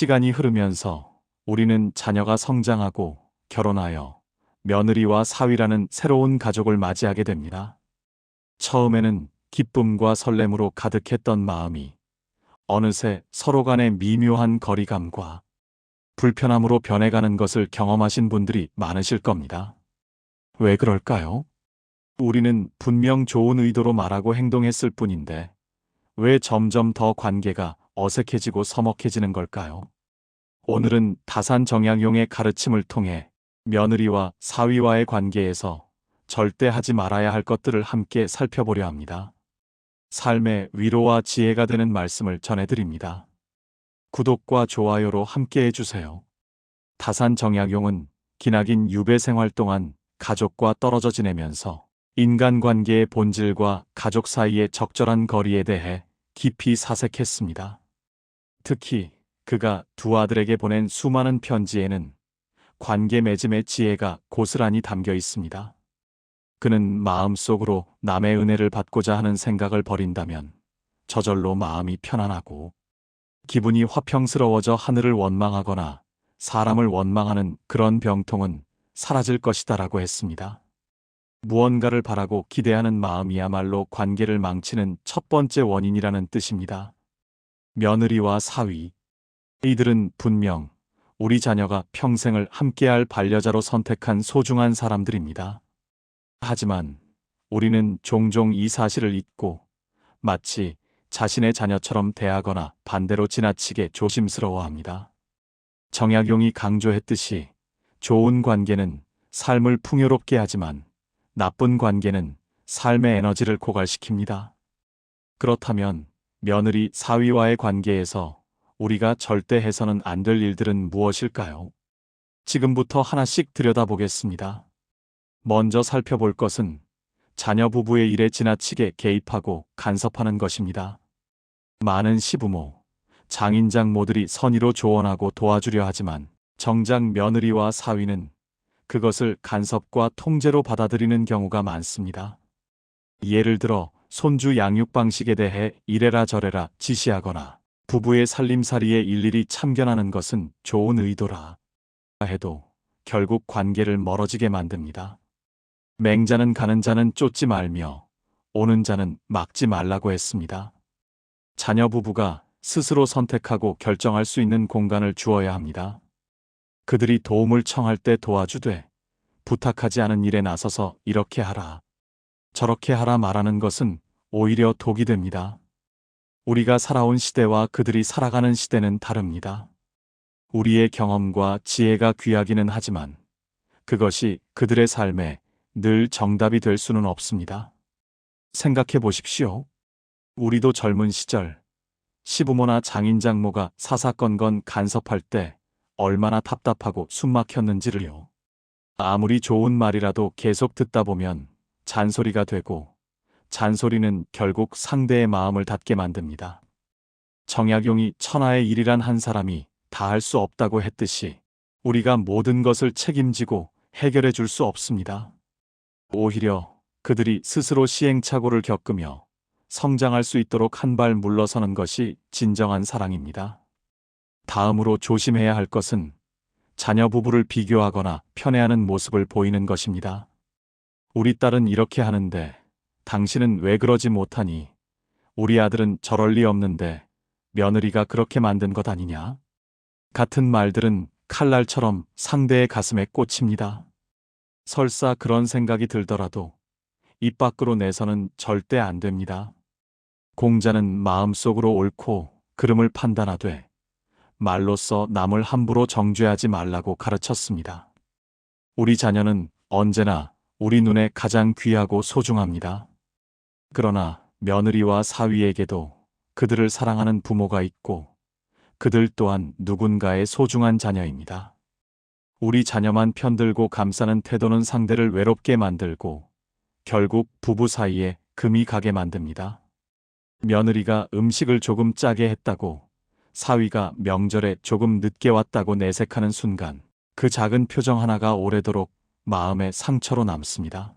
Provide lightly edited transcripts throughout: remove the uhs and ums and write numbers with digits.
시간이 흐르면서 우리는 자녀가 성장하고 결혼하여 며느리와 사위라는 새로운 가족을 맞이하게 됩니다. 처음에는 기쁨과 설렘으로 가득했던 마음이 어느새 서로 간의 미묘한 거리감과 불편함으로 변해가는 것을 경험하신 분들이 많으실 겁니다. 왜 그럴까요? 우리는 분명 좋은 의도로 말하고 행동했을 뿐인데 왜 점점 더 관계가 어색해지고 서먹해지는 걸까요? 오늘은 다산 정약용의 가르침을 통해 며느리와 사위와의 관계에서 절대 하지 말아야 할 것들을 함께 살펴보려 합니다. 삶의 위로와 지혜가 되는 말씀을 전해드립니다. 구독과 좋아요로 함께 해주세요. 다산 정약용은 기나긴 유배 생활 동안 가족과 떨어져 지내면서 인간관계의 본질과 가족 사이의 적절한 거리에 대해 깊이 사색했습니다. 특히 그가 두 아들에게 보낸 수많은 편지에는 관계 맺음의 지혜가 고스란히 담겨 있습니다. 그는 마음속으로 남의 은혜를 받고자 하는 생각을 버린다면 저절로 마음이 편안하고 기분이 화평스러워져 하늘을 원망하거나 사람을 원망하는 그런 병통은 사라질 것이다라고 했습니다. 무언가를 바라고 기대하는 마음이야말로 관계를 망치는 첫 번째 원인이라는 뜻입니다. 며느리와 사위, 이들은 분명 우리 자녀가 평생을 함께할 반려자로 선택한 소중한 사람들입니다. 하지만 우리는 종종 이 사실을 잊고 마치 자신의 자녀처럼 대하거나 반대로 지나치게 조심스러워합니다. 정약용이 강조했듯이 좋은 관계는 삶을 풍요롭게 하지만 나쁜 관계는 삶의 에너지를 고갈시킵니다. 그렇다면 며느리 사위와의 관계에서 우리가 절대 해서는 안 될 일들은 무엇일까요? 지금부터 하나씩 들여다보겠습니다. 먼저 살펴볼 것은 자녀 부부의 일에 지나치게 개입하고 간섭하는 것입니다. 많은 시부모, 장인장모들이 선의로 조언하고 도와주려 하지만 정작 며느리와 사위는 그것을 간섭과 통제로 받아들이는 경우가 많습니다. 예를 들어 손주 양육 방식에 대해 이래라 저래라 지시하거나 부부의 살림살이에 일일이 참견하는 것은 좋은 의도라 해도 결국 관계를 멀어지게 만듭니다. 맹자는 가는 자는 쫓지 말며 오는 자는 막지 말라고 했습니다. 자녀 부부가 스스로 선택하고 결정할 수 있는 공간을 주어야 합니다. 그들이 도움을 청할 때 도와주되 부탁하지 않은 일에 나서서 이렇게 하라, 저렇게 하라 말하는 것은 오히려 독이 됩니다. 우리가 살아온 시대와 그들이 살아가는 시대는 다릅니다. 우리의 경험과 지혜가 귀하기는 하지만 그것이 그들의 삶에 늘 정답이 될 수는 없습니다. 생각해 보십시오. 우리도 젊은 시절 시부모나 장인장모가 사사건건 간섭할 때 얼마나 답답하고 숨막혔는지를요. 아무리 좋은 말이라도 계속 듣다 보면 잔소리가 되고 잔소리는 결국 상대의 마음을 닫게 만듭니다. 정약용이 천하의 일이란 한 사람이 다 할 수 없다고 했듯이 우리가 모든 것을 책임지고 해결해 줄 수 없습니다. 오히려 그들이 스스로 시행착오를 겪으며 성장할 수 있도록 한 발 물러서는 것이 진정한 사랑입니다. 다음으로 조심해야 할 것은 자녀 부부를 비교하거나 편애하는 모습을 보이는 것입니다. 우리 딸은 이렇게 하는데 당신은 왜 그러지 못하니? 우리 아들은 저럴 리 없는데 며느리가 그렇게 만든 것 아니냐? 같은 말들은 칼날처럼 상대의 가슴에 꽂힙니다. 설사 그런 생각이 들더라도 입 밖으로 내서는 절대 안 됩니다. 공자는 마음속으로 옳고 그름을 판단하되 말로써 남을 함부로 정죄하지 말라고 가르쳤습니다. 우리 자녀는 언제나 우리 눈에 가장 귀하고 소중합니다. 그러나 며느리와 사위에게도 그들을 사랑하는 부모가 있고 그들 또한 누군가의 소중한 자녀입니다. 우리 자녀만 편들고 감싸는 태도는 상대를 외롭게 만들고 결국 부부 사이에 금이 가게 만듭니다. 며느리가 음식을 조금 짜게 했다고 사위가 명절에 조금 늦게 왔다고 내색하는 순간 그 작은 표정 하나가 오래도록 마음의 상처로 남습니다.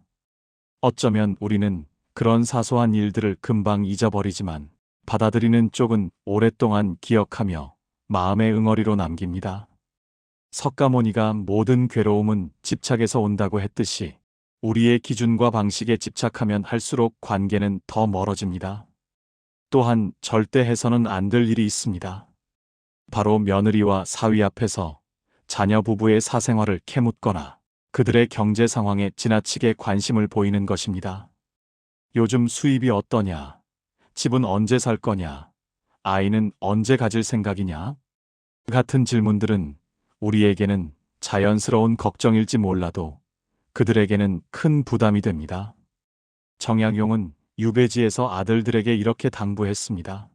어쩌면 우리는 그런 사소한 일들을 금방 잊어버리지만 받아들이는 쪽은 오랫동안 기억하며 마음의 응어리로 남깁니다. 석가모니가 모든 괴로움은 집착에서 온다고 했듯이 우리의 기준과 방식에 집착하면 할수록 관계는 더 멀어집니다. 또한 절대 해서는 안 될 일이 있습니다. 바로 며느리와 사위 앞에서 자녀 부부의 사생활을 캐묻거나 그들의 경제 상황에 지나치게 관심을 보이는 것입니다. 요즘 수입이 어떠냐? 집은 언제 살 거냐? 아이는 언제 가질 생각이냐? 같은 질문들은 우리에게는 자연스러운 걱정일지 몰라도 그들에게는 큰 부담이 됩니다. 정약용은 유배지에서 아들들에게 이렇게 당부했습니다.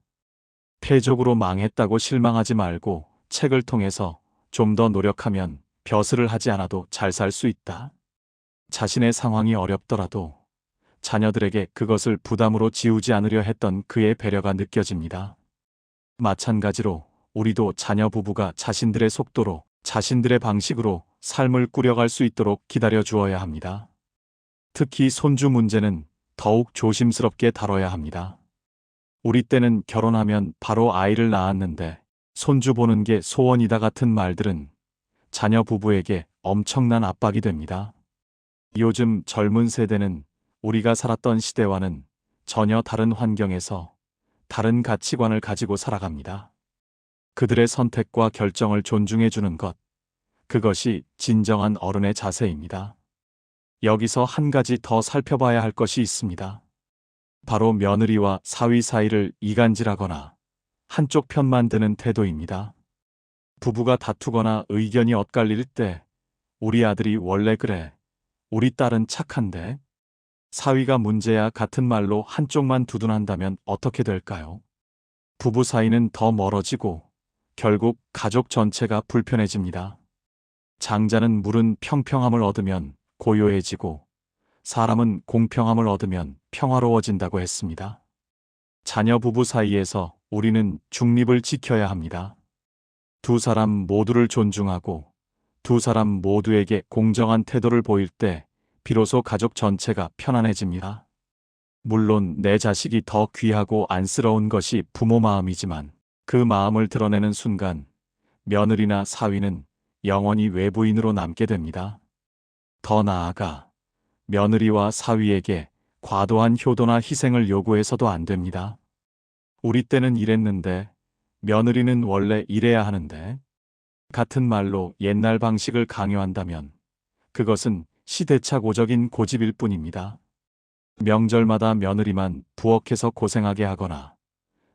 폐족으로 망했다고 실망하지 말고 책을 통해서 좀 더 노력하면 벼슬을 하지 않아도 잘 살 수 있다. 자신의 상황이 어렵더라도 자녀들에게 그것을 부담으로 지우지 않으려 했던 그의 배려가 느껴집니다. 마찬가지로 우리도 자녀 부부가 자신들의 속도로 자신들의 방식으로 삶을 꾸려갈 수 있도록 기다려 주어야 합니다. 특히 손주 문제는 더욱 조심스럽게 다뤄야 합니다. 우리 때는 결혼하면 바로 아이를 낳았는데 손주 보는 게 소원이다 같은 말들은 자녀 부부에게 엄청난 압박이 됩니다. 요즘 젊은 세대는 우리가 살았던 시대와는 전혀 다른 환경에서 다른 가치관을 가지고 살아갑니다. 그들의 선택과 결정을 존중해 주는 것, 그것이 진정한 어른의 자세입니다. 여기서 한 가지 더 살펴봐야 할 것이 있습니다. 바로 며느리와 사위 사이를 이간질하거나 한쪽 편만 드는 태도입니다. 부부가 다투거나 의견이 엇갈릴 때 우리 아들이 원래 그래, 우리 딸은 착한데, 사위가 문제야 같은 말로 한쪽만 두둔한다면 어떻게 될까요? 부부 사이는 더 멀어지고 결국 가족 전체가 불편해집니다. 장자는 물은 평평함을 얻으면 고요해지고 사람은 공평함을 얻으면 평화로워진다고 했습니다. 자녀 부부 사이에서 우리는 중립을 지켜야 합니다. 두 사람 모두를 존중하고 두 사람 모두에게 공정한 태도를 보일 때 비로소 가족 전체가 편안해집니다. 물론 내 자식이 더 귀하고 안쓰러운 것이 부모 마음이지만 그 마음을 드러내는 순간 며느리나 사위는 영원히 외부인으로 남게 됩니다. 더 나아가 며느리와 사위에게 과도한 효도나 희생을 요구해서도 안 됩니다. 우리 때는 이랬는데 며느리는 원래 이래야 하는데 같은 말로 옛날 방식을 강요한다면 그것은 시대착오적인 고집일 뿐입니다. 명절마다 며느리만 부엌에서 고생하게 하거나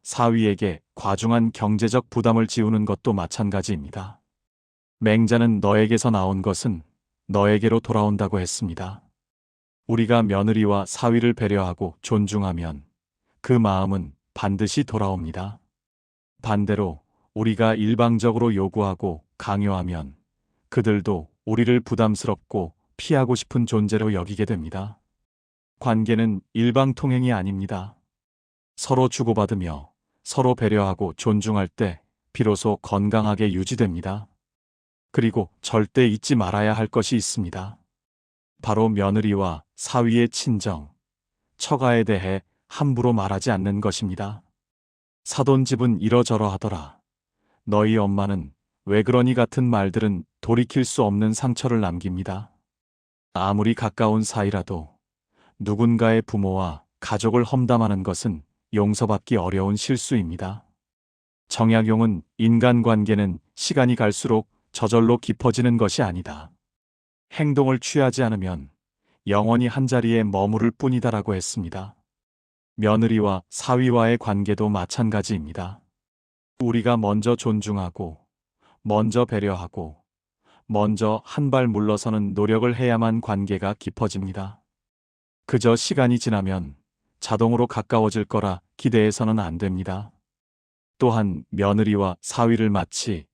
사위에게 과중한 경제적 부담을 지우는 것도 마찬가지입니다. 맹자는 너에게서 나온 것은 너에게로 돌아온다고 했습니다. 우리가 며느리와 사위를 배려하고 존중하면 그 마음은 반드시 돌아옵니다. 반대로 우리가 일방적으로 요구하고 강요하면 그들도 우리를 부담스럽고 피하고 싶은 존재로 여기게 됩니다. 관계는 일방통행이 아닙니다. 서로 주고받으며 서로 배려하고 존중할 때 비로소 건강하게 유지됩니다. 그리고 절대 잊지 말아야 할 것이 있습니다. 바로 며느리와 사위의 친정, 처가에 대해 함부로 말하지 않는 것입니다. 사돈집은 이러저러 하더라. 너희 엄마는 왜 그러니 같은 말들은 돌이킬 수 없는 상처를 남깁니다. 아무리 가까운 사이라도 누군가의 부모와 가족을 험담하는 것은 용서받기 어려운 실수입니다. 정약용은 인간관계는 시간이 갈수록 저절로 깊어지는 것이 아니다. 행동을 취하지 않으면 영원히 한자리에 머무를 뿐이다라고 했습니다. 며느리와 사위와의 관계도 마찬가지입니다. 우리가 먼저 존중하고, 먼저 배려하고, 먼저 한 발 물러서는 노력을 해야만 관계가 깊어집니다. 그저 시간이 지나면 자동으로 가까워질 거라 기대해서는 안 됩니다. 또한 며느리와 사위를 마치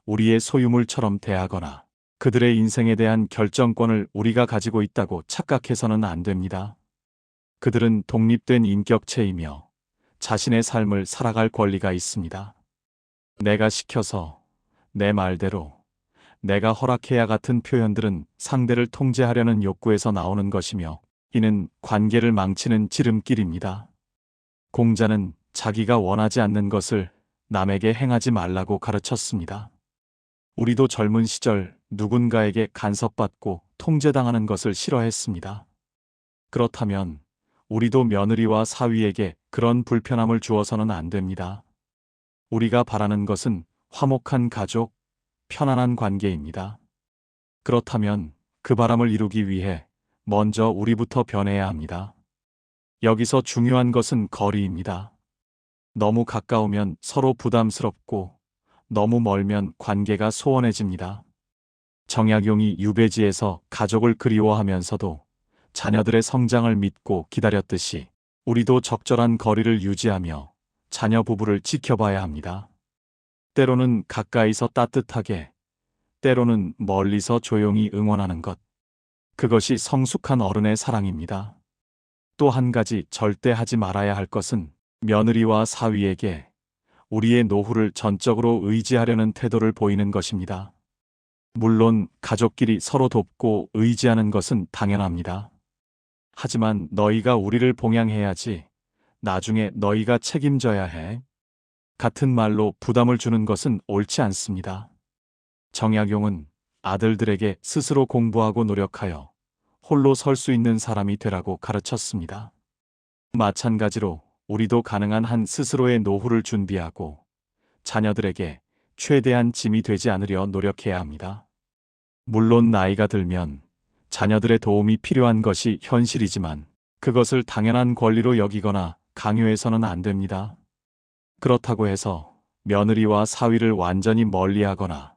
우리의 소유물처럼 대하거나 그들의 인생에 대한 결정권을 우리가 가지고 있다고 착각해서는 안 됩니다. 그들은 독립된 인격체이며 자신의 삶을 살아갈 권리가 있습니다. 내가 시켜서, 내 말대로, 내가 허락해야 같은 표현들은 상대를 통제하려는 욕구에서 나오는 것이며 이는 관계를 망치는 지름길입니다. 공자는 자기가 원하지 않는 것을 남에게 행하지 말라고 가르쳤습니다. 우리도 젊은 시절 누군가에게 간섭받고 통제당하는 것을 싫어했습니다. 그렇다면 우리도 며느리와 사위에게 그런 불편함을 주어서는 안 됩니다. 우리가 바라는 것은 화목한 가족, 편안한 관계입니다. 그렇다면 그 바람을 이루기 위해 먼저 우리부터 변해야 합니다. 여기서 중요한 것은 거리입니다. 너무 가까우면 서로 부담스럽고 너무 멀면 관계가 소원해집니다. 정약용이 유배지에서 가족을 그리워하면서도 자녀들의 성장을 믿고 기다렸듯이 우리도 적절한 거리를 유지하며 자녀 부부를 지켜봐야 합니다. 때로는 가까이서 따뜻하게, 때로는 멀리서 조용히 응원하는 것. 그것이 성숙한 어른의 사랑입니다. 또 한 가지 절대 하지 말아야 할 것은 며느리와 사위에게 우리의 노후를 전적으로 의지하려는 태도를 보이는 것입니다. 물론 가족끼리 서로 돕고 의지하는 것은 당연합니다. 하지만 너희가 우리를 봉양해야지 나중에 너희가 책임져야 해. 같은 말로 부담을 주는 것은 옳지 않습니다. 정약용은 아들들에게 스스로 공부하고 노력하여 홀로 설 수 있는 사람이 되라고 가르쳤습니다. 마찬가지로 우리도 가능한 한 스스로의 노후를 준비하고 자녀들에게 최대한 짐이 되지 않으려 노력해야 합니다. 물론 나이가 들면 자녀들의 도움이 필요한 것이 현실이지만 그것을 당연한 권리로 여기거나 강요해서는 안 됩니다. 그렇다고 해서 며느리와 사위를 완전히 멀리하거나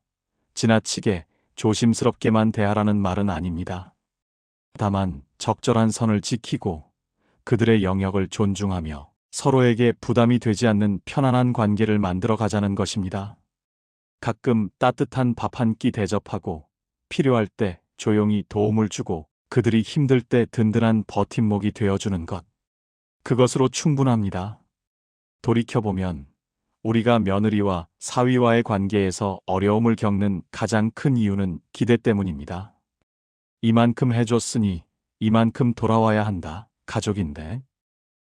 지나치게 조심스럽게만 대하라는 말은 아닙니다. 다만 적절한 선을 지키고 그들의 영역을 존중하며 서로에게 부담이 되지 않는 편안한 관계를 만들어 가자는 것입니다. 가끔 따뜻한 밥 한 끼 대접하고 필요할 때 조용히 도움을 주고 그들이 힘들 때 든든한 버팀목이 되어주는 것. 그것으로 충분합니다. 돌이켜보면 우리가 며느리와 사위와의 관계에서 어려움을 겪는 가장 큰 이유는 기대 때문입니다. 이만큼 해줬으니 이만큼 돌아와야 한다. 가족인데.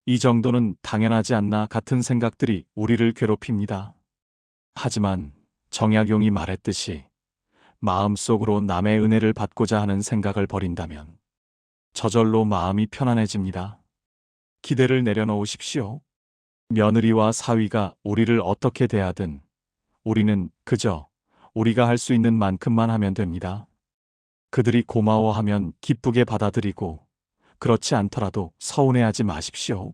이 정도는 당연하지 않나 같은 생각들이 우리를 괴롭힙니다. 하지만 정약용이 말했듯이 마음속으로 남의 은혜를 받고자 하는 생각을 버린다면 저절로 마음이 편안해집니다. 기대를 내려놓으십시오. 며느리와 사위가 우리를 어떻게 대하든 우리는 그저 우리가 할 수 있는 만큼만 하면 됩니다. 그들이 고마워하면 기쁘게 받아들이고 그렇지 않더라도 서운해하지 마십시오.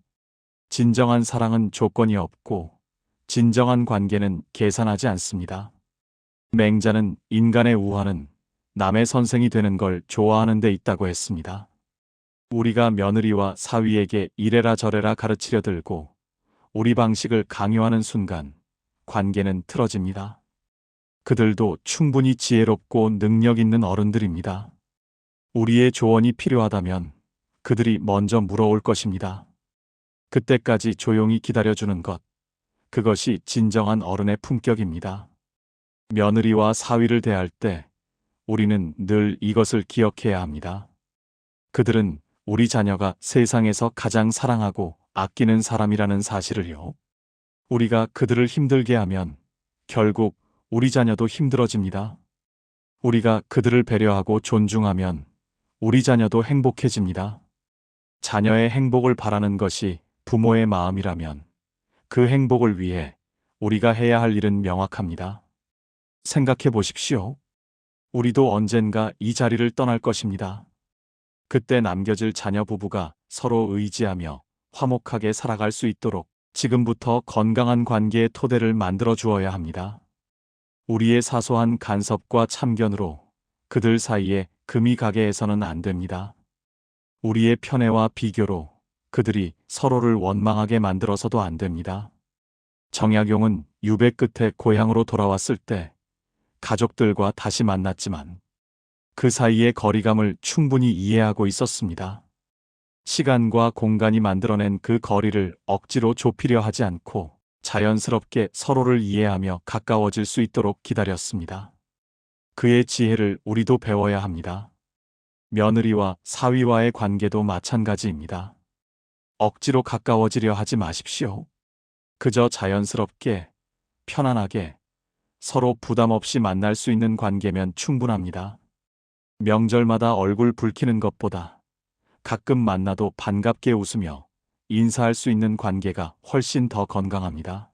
진정한 사랑은 조건이 없고 진정한 관계는 계산하지 않습니다. 맹자는 인간의 우환은 남의 선생이 되는 걸 좋아하는 데 있다고 했습니다. 우리가 며느리와 사위에게 이래라 저래라 가르치려 들고 우리 방식을 강요하는 순간 관계는 틀어집니다. 그들도 충분히 지혜롭고 능력 있는 어른들입니다. 우리의 조언이 필요하다면 그들이 먼저 물어올 것입니다. 그때까지 조용히 기다려주는 것, 그것이 진정한 어른의 품격입니다. 며느리와 사위를 대할 때 우리는 늘 이것을 기억해야 합니다. 그들은 우리 자녀가 세상에서 가장 사랑하고 아끼는 사람이라는 사실을요. 우리가 그들을 힘들게 하면 결국 우리 자녀도 힘들어집니다. 우리가 그들을 배려하고 존중하면 우리 자녀도 행복해집니다. 자녀의 행복을 바라는 것이 부모의 마음이라면 그 행복을 위해 우리가 해야 할 일은 명확합니다. 생각해 보십시오. 우리도 언젠가 이 자리를 떠날 것입니다. 그때 남겨질 자녀 부부가 서로 의지하며 화목하게 살아갈 수 있도록 지금부터 건강한 관계의 토대를 만들어 주어야 합니다. 우리의 사소한 간섭과 참견으로 그들 사이에 금이 가게 해서는 안 됩니다. 우리의 편애와 비교로 그들이 서로를 원망하게 만들어서도 안 됩니다. 정약용은 유배 끝에 고향으로 돌아왔을 때 가족들과 다시 만났지만 그 사이의 거리감을 충분히 이해하고 있었습니다. 시간과 공간이 만들어낸 그 거리를 억지로 좁히려 하지 않고 자연스럽게 서로를 이해하며 가까워질 수 있도록 기다렸습니다. 그의 지혜를 우리도 배워야 합니다. 며느리와 사위와의 관계도 마찬가지입니다. 억지로 가까워지려 하지 마십시오. 그저 자연스럽게 편안하게, 서로 부담 없이 만날 수 있는 관계면 충분합니다. 명절마다 얼굴 붉히는 것보다 가끔 만나도 반갑게 웃으며 인사할 수 있는 관계가 훨씬 더 건강합니다.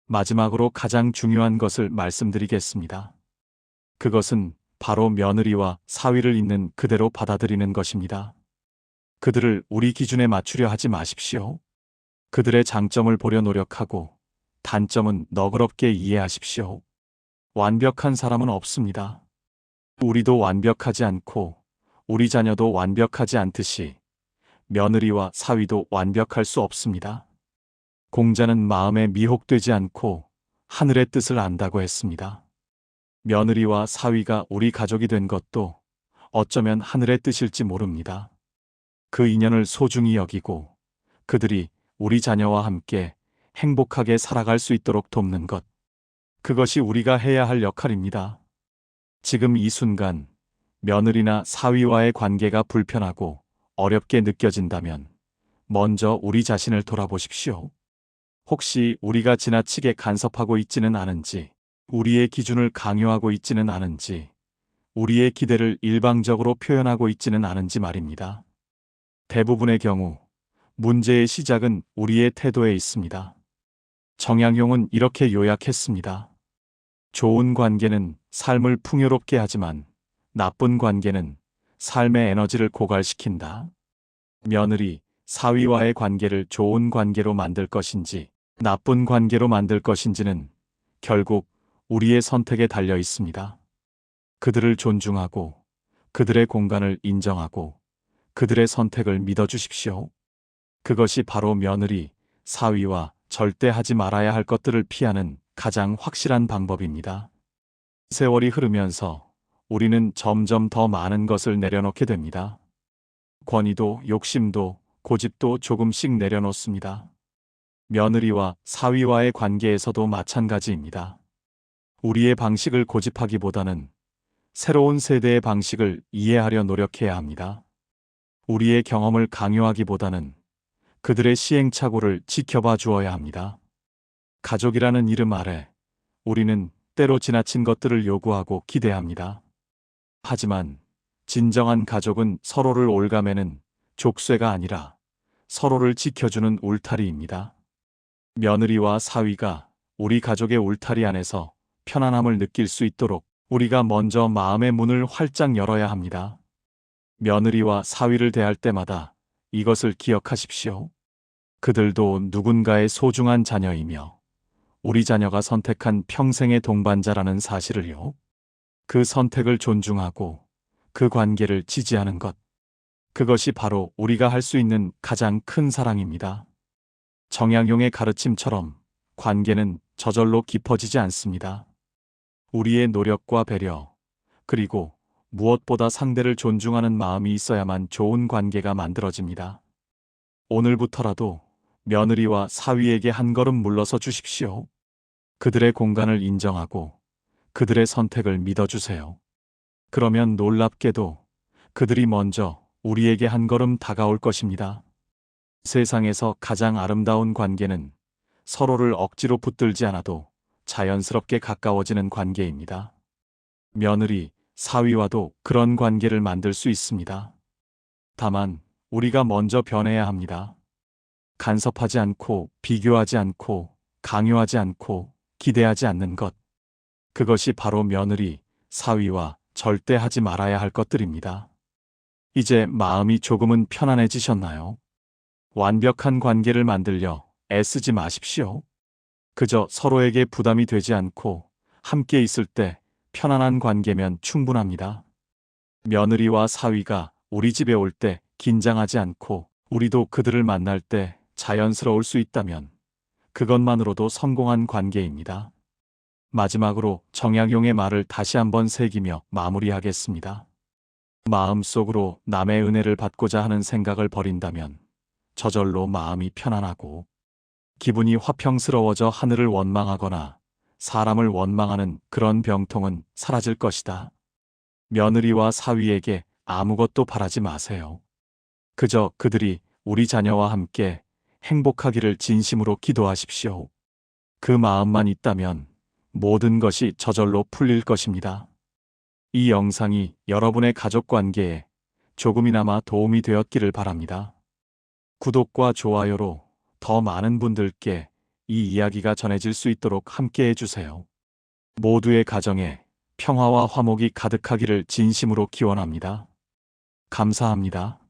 마지막으로 가장 중요한 것을 말씀드리겠습니다. 그것은 바로 며느리와 사위를 있는 그대로 받아들이는 것입니다. 그들을 우리 기준에 맞추려 하지 마십시오. 그들의 장점을 보려 노력하고 단점은 너그럽게 이해하십시오. 완벽한 사람은 없습니다. 우리도 완벽하지 않고 우리 자녀도 완벽하지 않듯이 며느리와 사위도 완벽할 수 없습니다. 공자는 마음에 미혹되지 않고 하늘의 뜻을 안다고 했습니다. 며느리와 사위가 우리 가족이 된 것도 어쩌면 하늘의 뜻일지 모릅니다. 그 인연을 소중히 여기고 그들이 우리 자녀와 함께 행복하게 살아갈 수 있도록 돕는 것. 그것이 우리가 해야 할 역할입니다. 지금 이 순간 며느리나 사위와의 관계가 불편하고 어렵게 느껴진다면 먼저 우리 자신을 돌아보십시오. 혹시 우리가 지나치게 간섭하고 있지는 않은지, 우리의 기준을 강요하고 있지는 않은지, 우리의 기대를 일방적으로 표현하고 있지는 않은지 말입니다. 대부분의 경우 문제의 시작은 우리의 태도에 있습니다. 정약용은 이렇게 요약했습니다. 좋은 관계는 삶을 풍요롭게 하지만 나쁜 관계는 삶의 에너지를 고갈시킨다. 며느리, 사위와의 관계를 좋은 관계로 만들 것인지 나쁜 관계로 만들 것인지는 결국 우리의 선택에 달려 있습니다. 그들을 존중하고 그들의 공간을 인정하고 그들의 선택을 믿어주십시오. 그것이 바로 며느리, 사위와 절대 하지 말아야 할 것들을 피하는 가장 확실한 방법입니다. 세월이 흐르면서 우리는 점점 더 많은 것을 내려놓게 됩니다. 권위도, 욕심도, 고집도 조금씩 내려놓습니다. 며느리와 사위와의 관계에서도 마찬가지입니다. 우리의 방식을 고집하기보다는 새로운 세대의 방식을 이해하려 노력해야 합니다. 우리의 경험을 강요하기보다는 그들의 시행착오를 지켜봐 주어야 합니다. 가족이라는 이름 아래 우리는 때로 지나친 것들을 요구하고 기대합니다. 하지만 진정한 가족은 서로를 옭아매는 족쇄가 아니라 서로를 지켜주는 울타리입니다. 며느리와 사위가 우리 가족의 울타리 안에서 편안함을 느낄 수 있도록 우리가 먼저 마음의 문을 활짝 열어야 합니다. 며느리와 사위를 대할 때마다 이것을 기억하십시오. 그들도 누군가의 소중한 자녀이며 우리 자녀가 선택한 평생의 동반자라는 사실을요. 그 선택을 존중하고 그 관계를 지지하는 것. 그것이 바로 우리가 할 수 있는 가장 큰 사랑입니다. 정약용의 가르침처럼 관계는 저절로 깊어지지 않습니다. 우리의 노력과 배려, 그리고 무엇보다 상대를 존중하는 마음이 있어야만 좋은 관계가 만들어집니다. 오늘부터라도 며느리와 사위에게 한 걸음 물러서 주십시오. 그들의 공간을 인정하고 그들의 선택을 믿어주세요. 그러면 놀랍게도 그들이 먼저 우리에게 한 걸음 다가올 것입니다. 세상에서 가장 아름다운 관계는 서로를 억지로 붙들지 않아도 자연스럽게 가까워지는 관계입니다. 며느리, 사위와도 그런 관계를 만들 수 있습니다. 다만 우리가 먼저 변해야 합니다. 간섭하지 않고 비교하지 않고 강요하지 않고 기대하지 않는 것. 그것이 바로 며느리, 사위와 절대 하지 말아야 할 것들입니다. 이제 마음이 조금은 편안해지셨나요? 완벽한 관계를 만들려 애쓰지 마십시오. 그저 서로에게 부담이 되지 않고 함께 있을 때 편안한 관계면 충분합니다. 며느리와 사위가 우리 집에 올 때 긴장하지 않고 우리도 그들을 만날 때 자연스러울 수 있다면 그것만으로도 성공한 관계입니다. 마지막으로 정약용의 말을 다시 한번 새기며 마무리하겠습니다. 마음속으로 남의 은혜를 받고자 하는 생각을 버린다면 저절로 마음이 편안하고 기분이 화평스러워져 하늘을 원망하거나 사람을 원망하는 그런 병통은 사라질 것이다. 며느리와 사위에게 아무것도 바라지 마세요. 그저 그들이 우리 자녀와 함께 행복하기를 진심으로 기도하십시오. 그 마음만 있다면 모든 것이 저절로 풀릴 것입니다. 이 영상이 여러분의 가족 관계에 조금이나마 도움이 되었기를 바랍니다. 구독과 좋아요로 더 많은 분들께 이 이야기가 전해질 수 있도록 함께 해주세요. 모두의 가정에 평화와 화목이 가득하기를 진심으로 기원합니다. 감사합니다.